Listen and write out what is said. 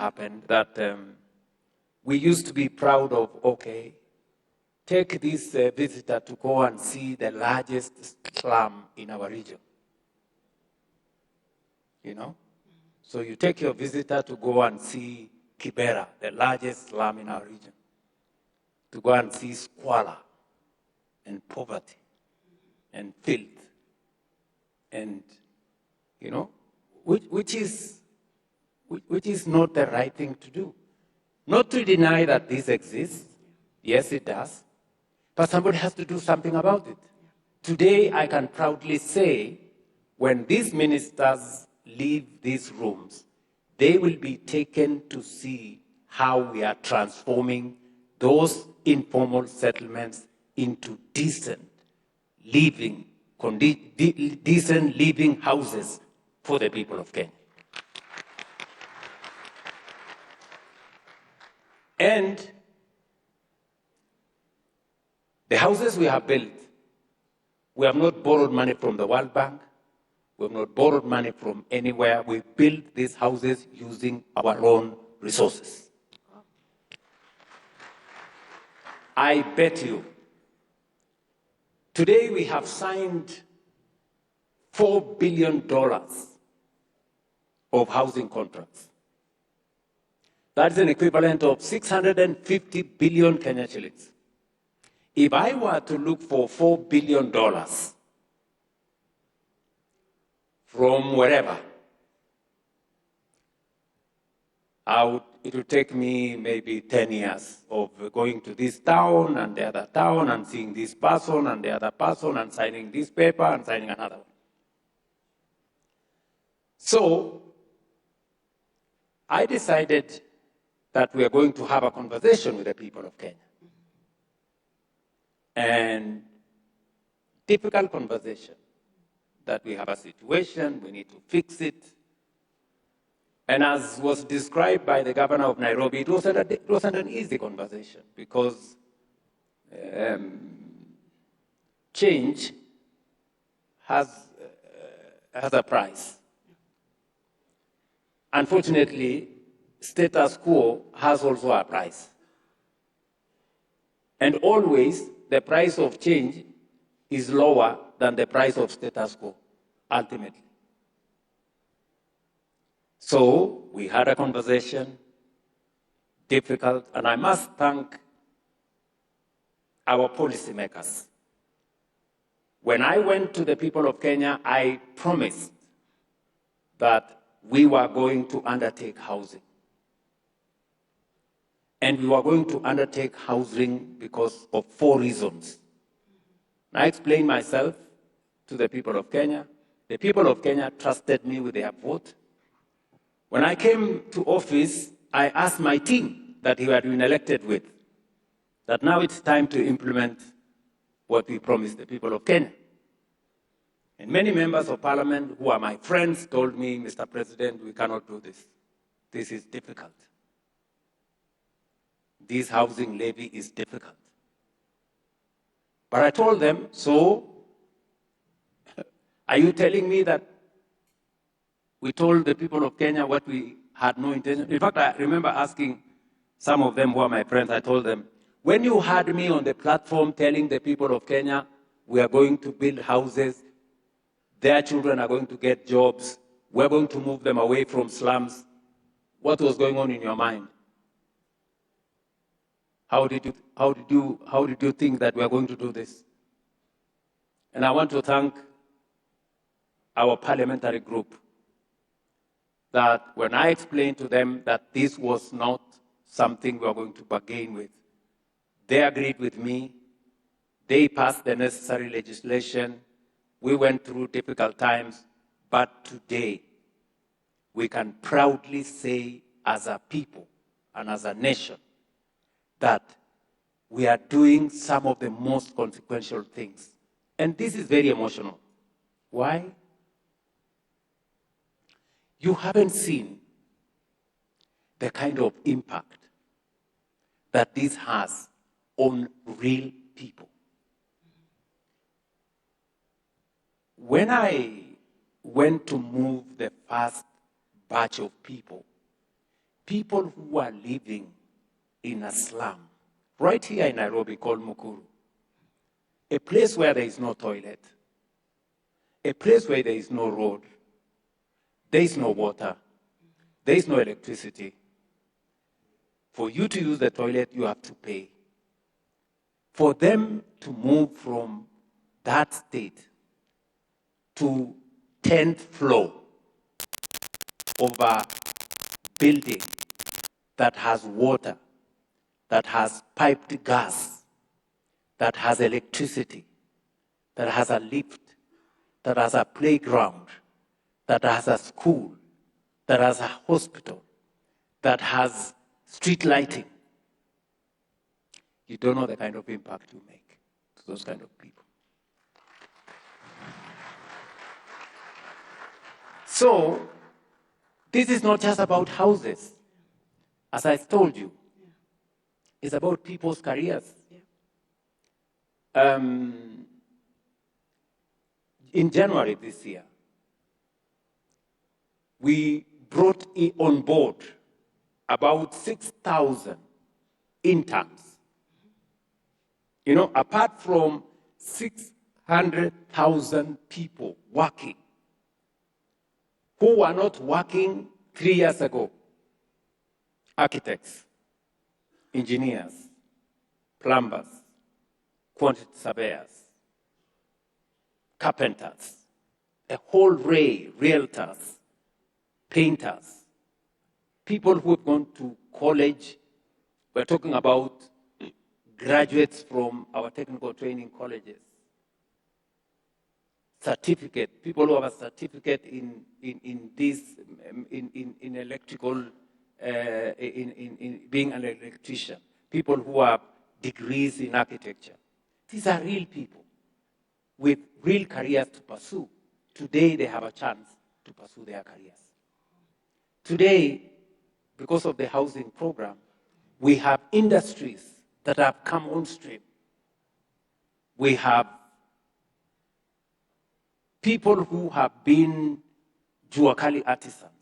happened that we used to be proud of, okay, take this visitor to go and see the largest slum in our region. You know? So you take your visitor to go and see Kibera, the largest slum in our region, to go and see squalor and poverty and filth, and, you know, which is not the right thing to do. Not to deny that this exists. Yes, it does. But somebody has to do something about it. Today, I can proudly say, when these ministers leave these rooms, they will be taken to see how we are transforming those informal settlements into decent living houses for the people of Kenya. And the houses we have built, we have not borrowed money from the World Bank. We have not borrowed money from anywhere. We built these houses using our own resources. I bet you, today we have signed $4 billion of housing contracts. That is an equivalent of 650 billion Kenya shillings. If I were to look for $4 billion from wherever, it would take me maybe 10 years of going to this town and the other town and seeing this person and the other person and signing this paper and signing another one. So I decided that we are going to have a conversation with the people of Kenya. And difficult conversation, that we have a situation, we need to fix it. And as was described by the governor of Nairobi, it wasn't an easy conversation, because change has a price. Unfortunately, status quo has also a price. And always, the price of change is lower than the price of status quo, ultimately. So we had a conversation, difficult, and I must thank our policymakers. When I went to the people of Kenya, I promised that we were going to undertake housing. And we were going to undertake housing because of 4 reasons. I explained myself to the people of Kenya. The people of Kenya trusted me with their vote. When I came to office, I asked my team that we had been elected with, that now it's time to implement what we promised the people of Kenya. And many members of parliament who are my friends told me, Mr. President, we cannot do this. This is difficult. This housing levy is difficult. But I told them, so are you telling me that we told the people of Kenya what we had no intention? In fact, I remember asking some of them who are my friends, I told them, when you had me on the platform telling the people of Kenya, we are going to build houses, their children are going to get jobs, we're going to move them away from slums, what was going on in your mind? How did you think that we are going to do this? And I want to thank our parliamentary group, that when I explained to them that this was not something we were going to bargain with, they agreed with me. They passed the necessary legislation. We went through difficult times, but today we can proudly say as a people and as a nation that we are doing some of the most consequential things. And this is very emotional. Why? You haven't seen the kind of impact that this has on real people. When I went to move the first batch of people, people who are living in a slum, right here in Nairobi called Mukuru, a place where there is no toilet, a place where there is no road, there is no water, there is no electricity. For you to use the toilet, you have to pay. For them to move from that state to 10th floor of a building that has water, that has piped gas, that has electricity, that has a lift, that has a playground, that has a school, that has a hospital, that has street lighting. You don't know the kind of impact you make to those kind of people. So, this is not just about houses. As I told you, it's about people's careers. In January this year, we brought on board about 6,000 interns. You know, apart from 600,000 people working who were not working 3 years ago. Architects, engineers, plumbers, quantity surveyors, carpenters, a whole array, realtors, painters, people who have gone to college. We're talking about graduates from our technical training colleges. Certificate, people who have a certificate in electrical, in being an electrician, people who have degrees in architecture. These are real people with real careers to pursue. Today they have a chance to pursue their careers. Today, because of the housing program, we have industries that have come on stream. We have people who have been Juakali artisans,